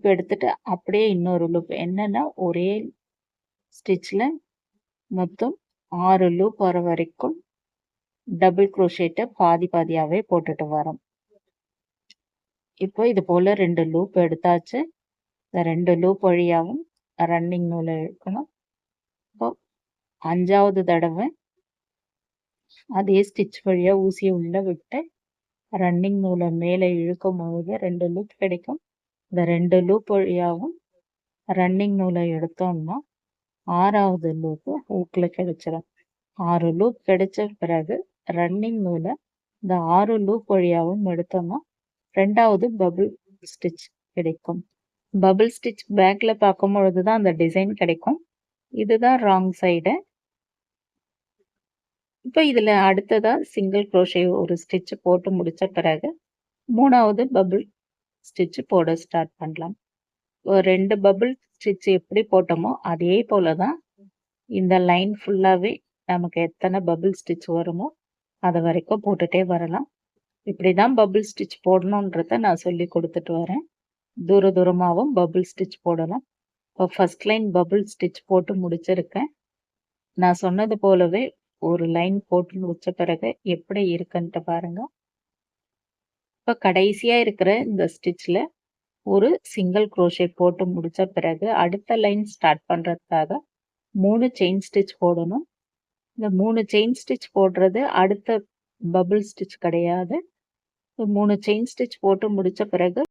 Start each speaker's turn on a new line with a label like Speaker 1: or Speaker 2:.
Speaker 1: Loop எடுத்துட்டு அப்படியே இன்னொரு லூப். என்னன்னா ஒரே ஸ்டிச்சில் மொத்தம் 6 லூப் வர வரைக்கும் டபுள் குரோஷேட்டை பாதி பாதியாகவே போட்டுட்டு வரோம். இப்போ இது போல் 2 லூப் எடுத்தாச்சு. இந்த 2 லூப் வழியாகவும் ரன்னிங் நூலை இழுக்கணும். இப்போ 5வது தடவை அதே ஸ்டிச் வழியாக ஊசியை உள்ளே விட்டு ரன்னிங் நூலை மேலே இழுக்கும் போது 2 லூப் கிடைக்கும். இந்த 2 லூப் வழியாகவும் ரன்னிங் நூலை எடுத்தோம்னா 6வது லூப்பு ஹூக்கில் கிடைச்சிடும். 6 லூப் கிடைச்ச பிறகு ரன்னிங் நூலை இந்த 6 லூப் வழியாகவும் எடுத்தோம்னா 2வது பபிள் ஸ்டிச் கிடைக்கும். பபிள் ஸ்டிச் பேக்கில் பார்க்கும் பொழுது தான் அந்த டிசைன் கிடைக்கும். இதுதான் ராங் சைடு. இப்போ இதில் அடுத்ததாக சிங்கிள் குரோஷே ஒரு ஸ்டிச் போட்டு முடித்த பிறகு 3வது பபிள் ஸ்டிச் போட ஸ்டார்ட் பண்ணலாம். 2 பபிள் ஸ்டிச் எப்படி போட்டோமோ அதே போல தான் இந்த லைன் ஃபுல்லாகவே நமக்கு எத்தனை பபிள் ஸ்டிச் வருமோ அது வரைக்கும் போட்டுகிட்டே வரலாம். இப்படி தான் பபிள் ஸ்டிச் போடணுன்றத நான் சொல்லி கொடுத்துட்டு வரேன். தூரமாகவும் பபிள் ஸ்டிச் போடலாம். இப்போ ஃபர்ஸ்ட் லைன் பபிள் ஸ்டிச் போட்டு முடிச்சிருக்கேன். நான் சொன்னது போலவே ஒரு லைன் போட்டு முடிச்ச பிறகு எப்படி இருக்குன்ட்டு பாருங்க. இப்போ கடைசியாக இருக்கிற இந்த ஸ்டிச்சில் ஒரு சிங்கிள் குரோஷே போட்டு முடிச்ச பிறகு அடுத்த லைன் ஸ்டார்ட் பண்ணுறதுக்காக 3 செயின் ஸ்டிச் போடணும். இந்த 3 செயின் ஸ்டிச் போடுறது அடுத்த பபிள் ஸ்டிச் கிடையாது. 3 செயின் ஸ்டிச் போட்டு முடிச்ச பிறகு